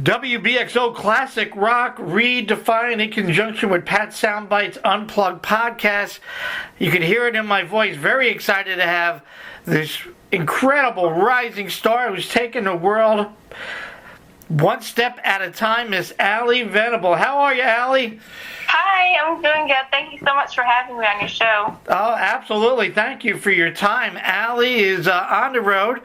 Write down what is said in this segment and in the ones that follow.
WBXO Classic Rock Redefined in conjunction with Pat Soundbite's Unplugged podcast. You can hear it in my voice. Very excited to have this incredible rising star who's taken the world one step at a time, Miss Allie Venable. How are you, Allie? Hi, I'm doing good. Thank you so much for having me on your show. Oh, absolutely. Thank you for your time. Allie is on the road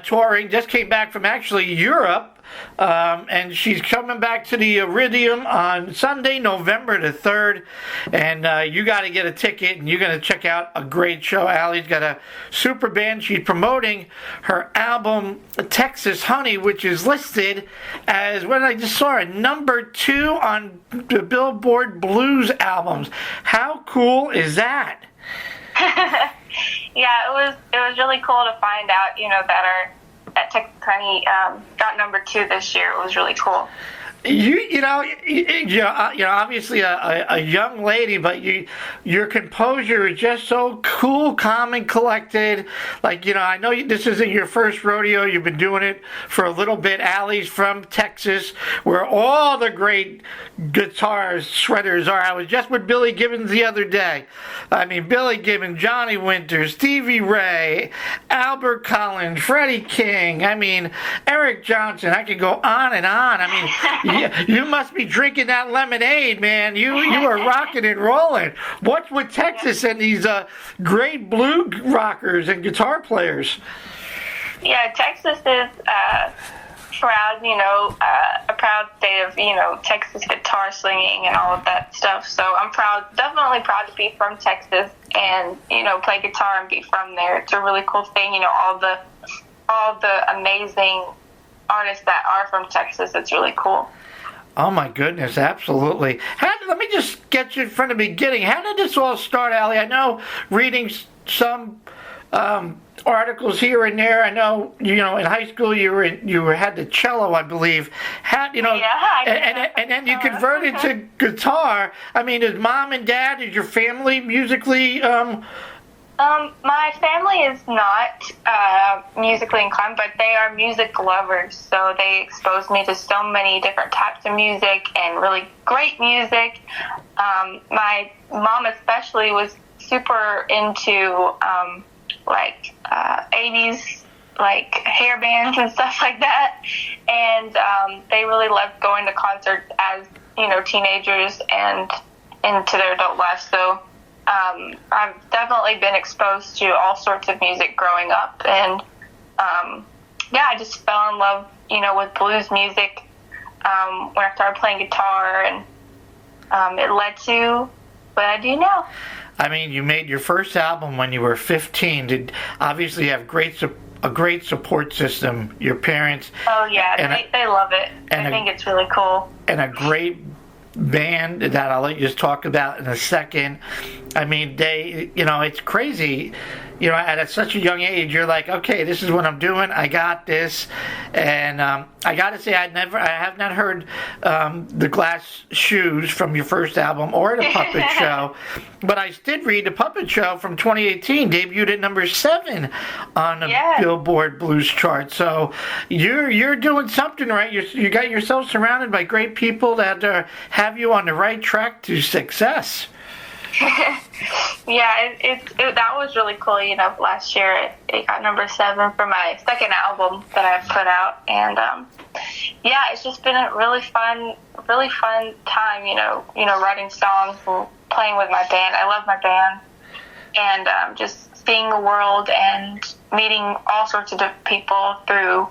touring. Just came back from actually Europe. And she's coming back to the Iridium on Sunday, November the 3rd. And you got to get a ticket, and you're going to check out a great show. Allie's got a super band. She's promoting her album, Texas Honey, which is listed as, what I just saw, number 2 on the Billboard Blues albums. How cool is that? Yeah, it was really cool to find out, that Texas Honey got number 2 this year. It was really cool. You know, obviously a young lady, but your composure is just so cool, calm, and collected. Like, I know this isn't your first rodeo. You've been doing it for a little bit. Allie's from Texas, where all the great guitar shredders are. I was just with Billy Gibbons the other day. I mean, Billy Gibbons, Johnny Winters, Stevie Ray, Albert Collins, Freddie King. I mean, Eric Johnson. I could go on and on. I mean, you must be drinking that lemonade, man. You are rocking and rolling. What's with Texas and these great blue rockers and guitar players? Yeah, Texas is proud, a proud state of, Texas guitar slinging and all of that stuff. So I'm definitely proud to be from Texas and, play guitar and be from there. It's a really cool thing, all the amazing artists that are from Texas. It's really cool. Oh my goodness, absolutely. Let me just get you from the beginning. How did this all start, Allie? I know reading some articles here and there. I know, in high school you had the cello, I believe. And then you converted to guitar. I mean, is mom and dad, is your family musically? My family is not musically inclined, but they are music lovers. So they exposed me to so many different types of music and really great music. My mom especially was super into 80s hair bands and stuff like that. And they really loved going to concerts as, teenagers and into their adult life. So I've definitely been exposed to all sorts of music growing up, and I just fell in love, with blues music when I started playing guitar, and it led to what I do now. I mean, you made your first album when you were 15. Did obviously have a great support system. Your parents. Oh yeah, they love it. I think it's really cool. And a great band that I'll let you just talk about in a second. I mean, it's crazy. At such a young age, you're like, okay, this is what I'm doing. I got this. And I got to say, I have not heard the Glass Shoes from your first album or the Puppet Show. But I did read the Puppet Show from 2018, debuted at number 7 on the Billboard Blues chart. So you're doing something right. You got yourself surrounded by great people that have you on the right track to success. That was really cool. Last year it got number 7 for my second album that I've put out, and it's just been a really fun time. Writing songs and playing with my band. I love my band, and just seeing the world and meeting all sorts of different people through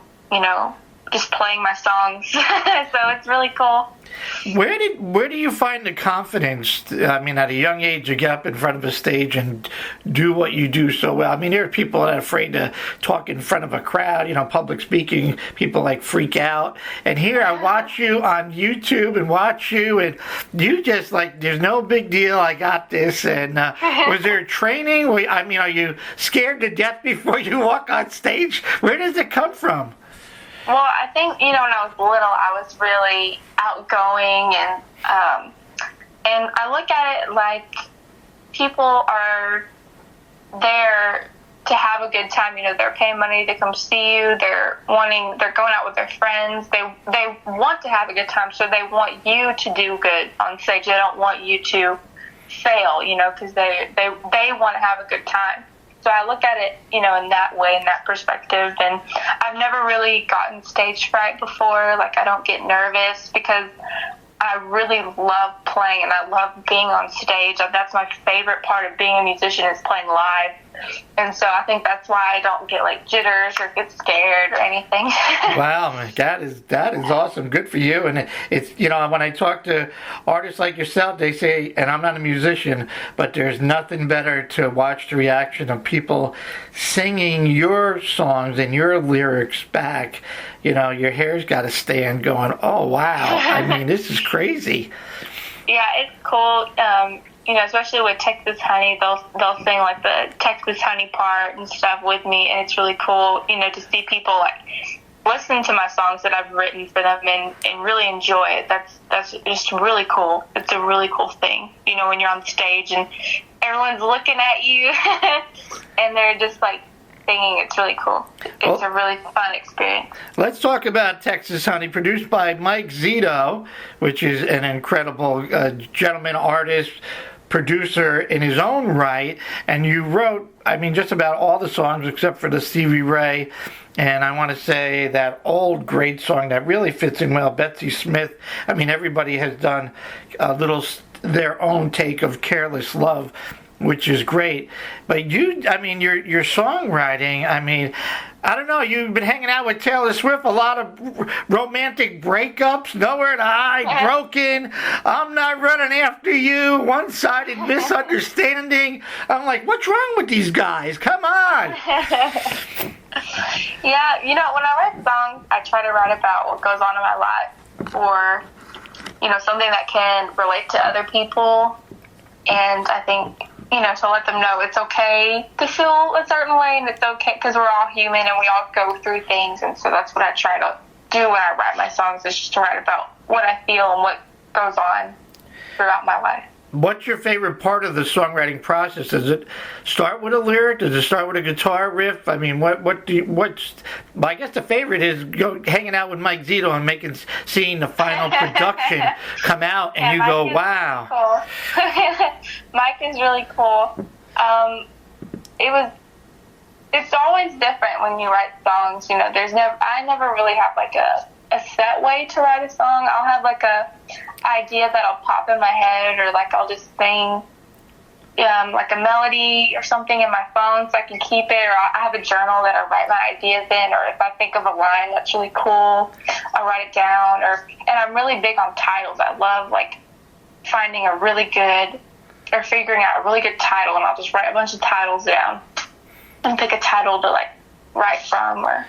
just playing my songs. So it's really cool. Where do you find the confidence? I mean, at a young age, you get up in front of a stage and do what you do so well. I mean, there are people that are afraid to talk in front of a crowd. Public speaking, people freak out. And here, I watch you on YouTube and you just there's no big deal. I got this. And was there training? I mean, are you scared to death before you walk on stage? Where does it come from? Well, I think, when I was little, I was really outgoing, and I look at it like people are there to have a good time. You know, they're paying money to come see you. They're going out with their friends. They want to have a good time, so they want you to do good on stage. They don't want you to fail, you know, because they want to have a good time. So I look at it, you know, in that way, in that perspective. And I've never really gotten stage fright before. Like, I don't get nervous because I really love playing and I love being on stage. That's my favorite part of being a musician, is playing live. And so I think that's why I don't get like jitters or get scared or anything. Wow, man, that is awesome. Good for you. And it's, you know, when I talk to artists like yourself, they say, and I'm not a musician, but there's nothing better to watch the reaction of people singing your songs and your lyrics back. You know, your hair's got to stand going, oh, wow. I mean, this is crazy. Yeah, it's cool. You know, especially with Texas Honey, they'll sing like the Texas Honey part and stuff with me, and it's really cool, you know, to see people like listen to my songs that I've written for them and really enjoy it. That's just really cool. It's a really cool thing, you know, when you're on stage and everyone's looking at you and they're just like singing. It's really cool. It's a really fun experience. Let's talk about Texas Honey, produced by Mike Zito, which is an incredible gentleman artist, producer in his own right, and you wrote, I mean, just about all the songs except for the Stevie Ray, and I want to say that old great song that really fits in well, Betsy Smith. I mean, everybody has done a little their own take of Careless Love, which is great. But you, I mean, your songwriting, I mean, I don't know, you've been hanging out with Taylor Swift, a lot of romantic breakups, Nowhere to Hide, Broken, I'm Not Running After You, One-Sided Misunderstanding. I'm like, what's wrong with these guys? Come on. Yeah, you know, when I write songs, I try to write about what goes on in my life, or, you know, something that can relate to other people. And I think, you know, to let them know it's okay to feel a certain way, and it's okay because we're all human and we all go through things. And so that's what I try to do when I write my songs, is just to write about what I feel and what goes on throughout my life. What's your favorite part of the songwriting process? Does it start with a lyric? Does it start with a guitar riff? I mean, I guess the favorite is hanging out with Mike Zito and seeing the final production come out, and you go, wow. Cool. Mike is really cool. It's always different when you write songs. You know, I never really have like a set way to write a song. I'll have like a idea that'll pop in my head, or like I'll just sing like a melody or something in my phone so I can keep it, or I have a journal that I write my ideas in, or if I think of a line that's really cool, I'll write it down. And I'm really big on titles. I love like finding a really good, or figuring out a really good title, and I'll just write a bunch of titles down and pick a title to like write from, or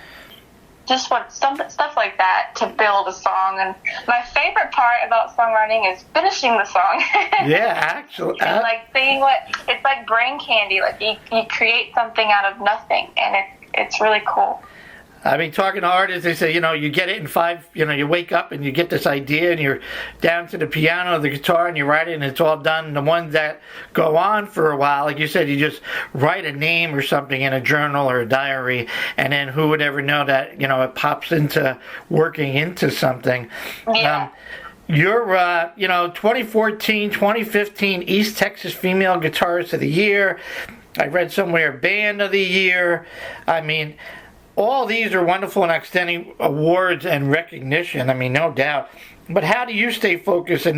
just stuff like that to build a song. And my favorite part about songwriting is finishing the song. Yeah, actually. And like seeing it's like brain candy. Like you create something out of nothing, and it's really cool. I mean, talking to artists, they say, you know, you get it in 5, you know, you wake up and you get this idea and you're down to the piano or the guitar and you write it and it's all done. And the ones that go on for a while, like you said, you just write a name or something in a journal or a diary, and then who would ever know that, you know, it pops into working into something. Yeah. You're, 2014, 2015 East Texas Female Guitarist of the Year. I read somewhere Band of the Year. I mean, all these are wonderful and outstanding awards and recognition. I mean, no doubt. But how do you stay focused and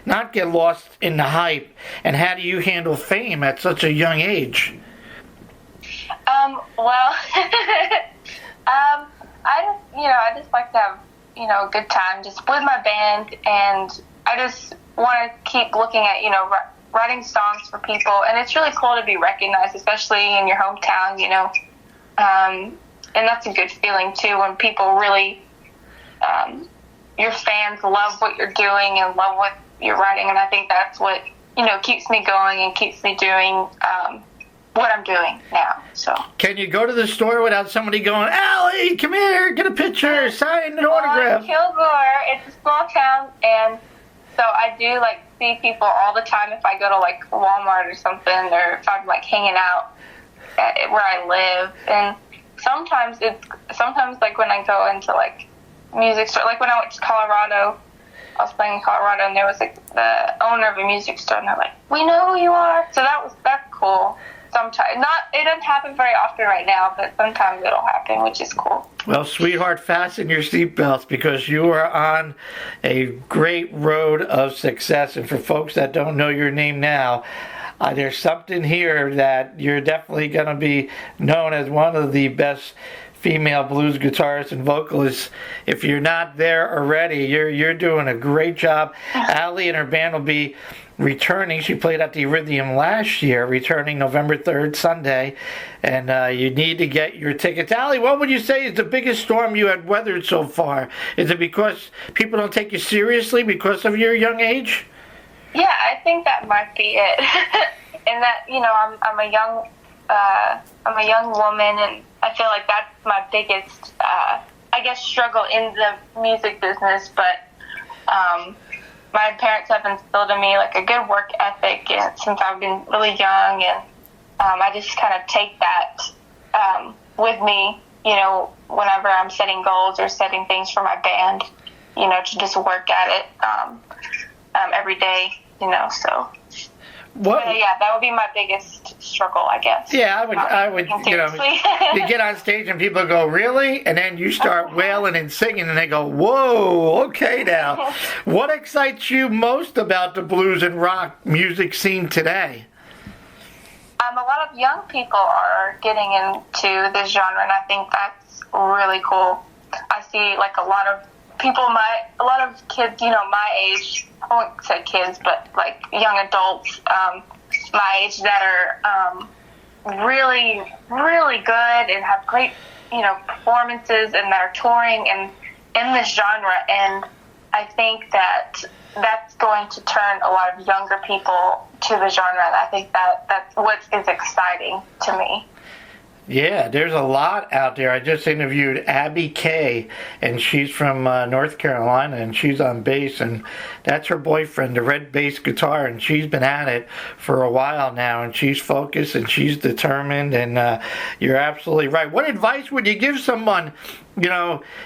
not get lost in the hype? And how do you handle fame at such a young age? Well, I just like to have, a good time just with my band, and I just want to keep looking at, writing songs for people. And it's really cool to be recognized, especially in your hometown, and that's a good feeling too, when people really, your fans love what you're doing and love what you're writing. And I think that's what, keeps me going and keeps me doing what I'm doing now. So, can you go to the store without somebody going, Allie, come here, get a picture, sign an autograph? Kilgore, it's a small town, and so I do see people all the time if I go to Walmart or something, or if I'm hanging out. where I live. And sometimes like when I go into like music store, like when I went to Colorado, I was playing in Colorado, and there was like the owner of a music store, and they're like, "We know who you are." So that's cool. Sometimes it doesn't happen very often right now, but sometimes it'll happen, which is cool. Well, sweetheart, fasten your seatbelts because you are on a great road of success. And for folks that don't know your name now, there's something here that you're definitely going to be known as one of the best female blues guitarists and vocalists. If you're not there already, you're doing a great job. Allie and her band will be returning. She played at the Iridium last year, returning November 3rd, Sunday, and you need to get your tickets. Allie, what would you say is the biggest storm you had weathered so far? Is it because people don't take you seriously because of your young age? Yeah, I think that might be it. And that, I'm a young woman, and I feel like that's my biggest, struggle in the music business. But my parents have instilled in me like a good work ethic, and since I've been really young, and I just kind of take that with me, whenever I'm setting goals or setting things for my band, to just work at it every day, so. What? Yeah, that would be my biggest struggle, I guess. Yeah, I would, you get on stage and people go, "Really?" And then you start wailing and singing and they go, "Whoa, okay now." What excites you most about the blues and rock music scene today? A lot of young people are getting into this genre, and I think that's really cool. I see like a lot of kids, my age, I won't say kids, but like young adults, my age that are really, really good and have great, performances, and that are touring and in this genre. And I think that that's going to turn a lot of younger people to the genre. And I think that's what is exciting to me. Yeah, there's a lot out there. I just interviewed Abby Kay, and she's from North Carolina, and she's on bass, and that's her boyfriend, the red bass guitar, and she's been at it for a while now, and she's focused, and she's determined, and you're absolutely right. What advice would you give someone,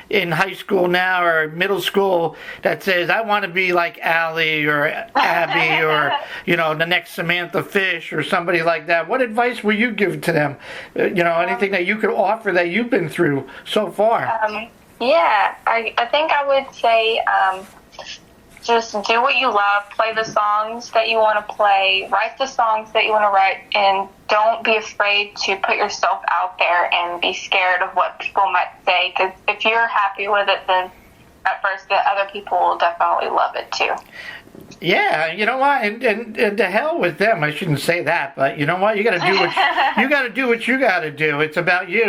in high school now or middle school that says, "I want to be like Allie or Abby or, the next Samantha Fish or somebody like that"? What advice would you give to them? Anything that you could offer that you've been through so far? I think I would say just do what you love, play the songs that you want to play, write the songs that you want to write, and don't be afraid to put yourself out there and be scared of what people might say, because if you're happy with it, then at first the other people will definitely love it too. Yeah, you know what, and to hell with them. I shouldn't say that, but you know what, you got to do what you got to do. It's about you.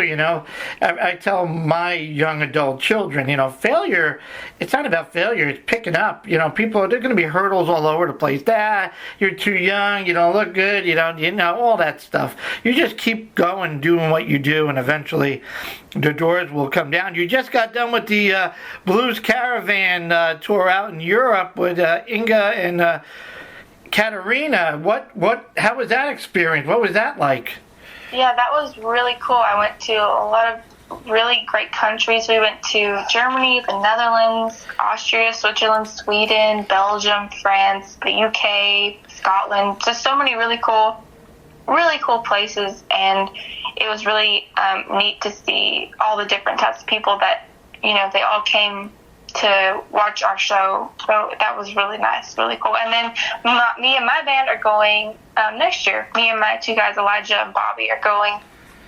I tell my young adult children, failure. It's not about failure. It's picking up. People, there's going to be hurdles all over the place. You're too young. You don't look good. All that stuff. You just keep going, doing what you do, and eventually the doors will come down. You just got done with the Blues Caravan tour out in Europe with Inga and Katerina. How was that experience? What was that like? Yeah, that was really cool. I went to a lot of really great countries. We went to Germany, the Netherlands, Austria, Switzerland, Sweden, Belgium, France, the UK, Scotland. Just so many really cool places, and it was really neat to see all the different types of people that, they all came to watch our show. So that was really nice, really cool. And then me and my band are going next year. Me and my two guys, Elijah and Bobby, are going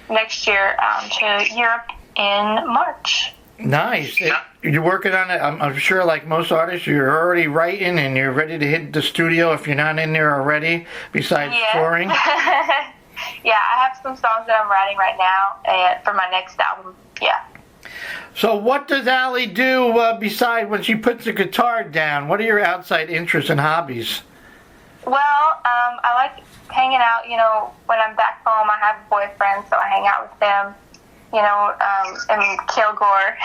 next year to Europe in March. Nice. You're working on it. I'm sure, like most artists, you're already writing and you're ready to hit the studio if you're not in there already, besides touring. Yeah, I have some songs that I'm writing right now for my next album. Yeah. So what does Allie do beside when she puts the guitar down? What are your outside interests and hobbies? Well, I like hanging out. When I'm back home, I have a boyfriend, so I hang out with them. In Kilgore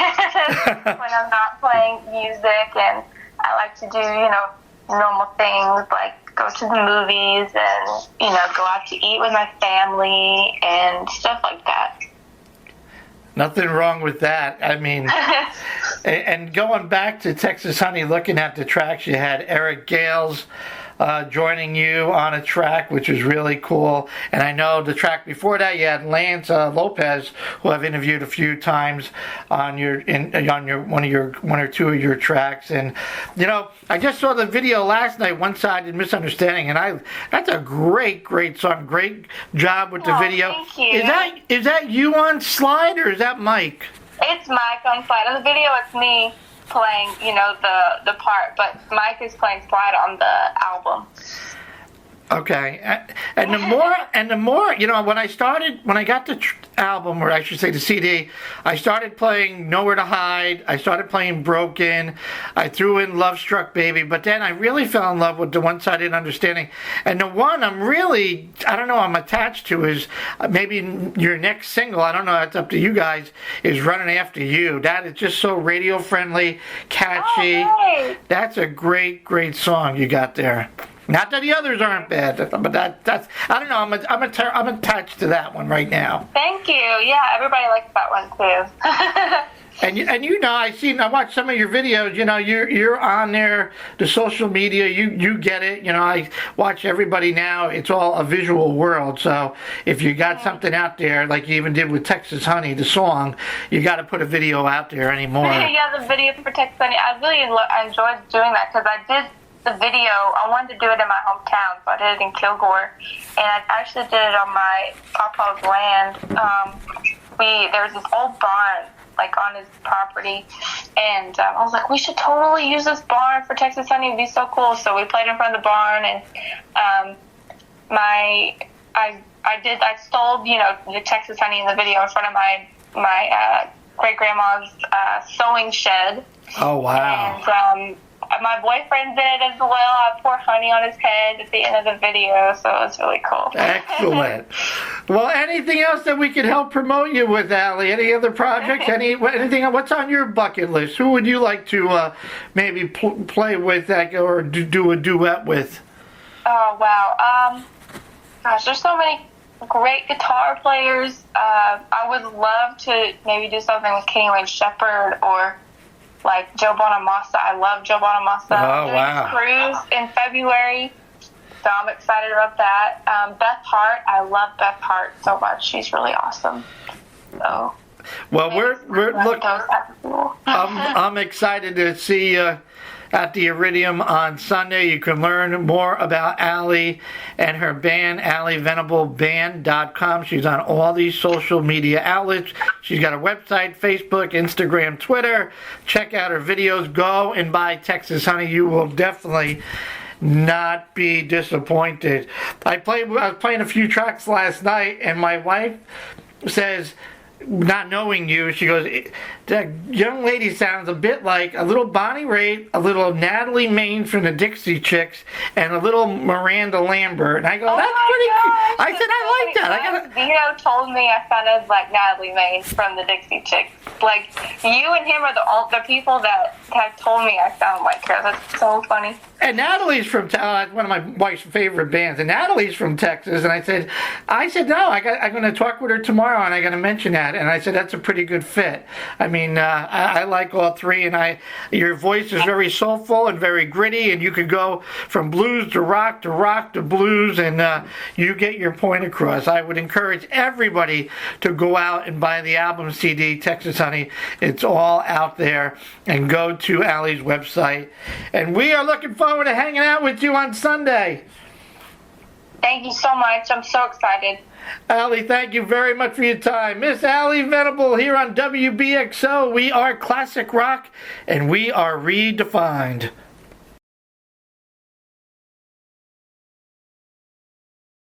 when I'm not playing music, and I like to do, normal things like go to the movies and, go out to eat with my family and stuff like that. Nothing wrong with that. I mean, and going back to Texas Honey, looking at the tracks, you had Eric Gales joining you on a track, which is really cool. And I know the track before that, you had Lance Lopez, who I've interviewed a few times on one or two of your tracks. And I just saw the video last night, One Sided Misunderstanding, and that's a great song. Great job with the video. Thank you. Is that you on slide or is that Mike? It's Mike on slide. On the video, it's me playing, the part, but Mike is playing slide on the album. Okay, and the more, when I got the album, or I should say the CD, I started playing Nowhere to Hide, I started playing Broken, I threw in Love Struck Baby, but then I really fell in love with the One Sided Understanding, and the one I'm attached to is maybe your next single, I don't know, it's up to you guys, is Running After You. That is just so radio friendly, catchy. Oh, that's a great song you got there. Not that the others aren't bad, but that's I don't know. I'm attached to that one right now. Thank you. Yeah, everybody likes that one too. and I watched some of your videos. You're on there, the social media. You get it. I watch everybody now. It's all a visual world. So if you got something out there, like you even did with Texas Honey, the song, you got to put a video out there anymore. Yeah, the video for Texas Honey. I really enjoyed doing that because I did the video. I wanted to do it in my hometown, so I did it in Kilgore, and I actually did it on my papa's land. There was this old barn on his property, and I was like, we should totally use this barn for Texas Honey. It'd be so cool. So we played in front of the barn, and I stole the Texas Honey in the video in front of my great grandma's sewing shed. Oh wow! And my boyfriend's in it as well. I pour honey on his head at the end of the video, so it was really cool. Excellent. Well, anything else that we could help promote you with, Allie? Any other projects? Anything? What's on your bucket list? Who would you like to maybe play with or do a duet with? Oh, wow. Gosh, there's so many great guitar players. I would love to maybe do something with Kenny Wayne Shepherd or Joe Bonamassa. I love Joe Bonamassa. Oh, wow. Cruise in February, so I'm excited about that. Beth Hart, I love Beth Hart so much. She's really awesome. So, well, I'm excited to see you at the Iridium on Sunday. You can learn more about Allie and her band, AllieVenableBand.com. She's on all these social media outlets. She's got a website, Facebook, Instagram, Twitter. Check out her videos. Go and buy Texas Honey. You will definitely not be disappointed. I was playing a few tracks last night, and my wife says, not knowing you, she goes, that young lady sounds a bit like a little Bonnie Raitt, a little Natalie Maine from the Dixie Chicks, and a little Miranda Lambert. And I go, that's pretty cool. I said, I like that. Vito told me I sounded like Natalie Maine from the Dixie Chicks. You and him are the people that have told me I sound like her. That's so funny. And Natalie's from one of my wife's favorite bands, and Natalie's from Texas. And I said, no, I'm going to talk with her tomorrow, and I got to mention that. And I said, that's a pretty good fit. I mean, I like all three, and your voice is very soulful and very gritty, and you could go from blues to rock to blues, and you get your point across. I would encourage everybody to go out and buy the album CD, Texas Honey. It's all out there, and go to Allie's website. And we are looking forward to hanging out with you on Sunday. Thank you so much. I'm so excited. Allie, thank you very much for your time. Miss Allie Venable here on WBXO. We are classic rock, and we are redefined.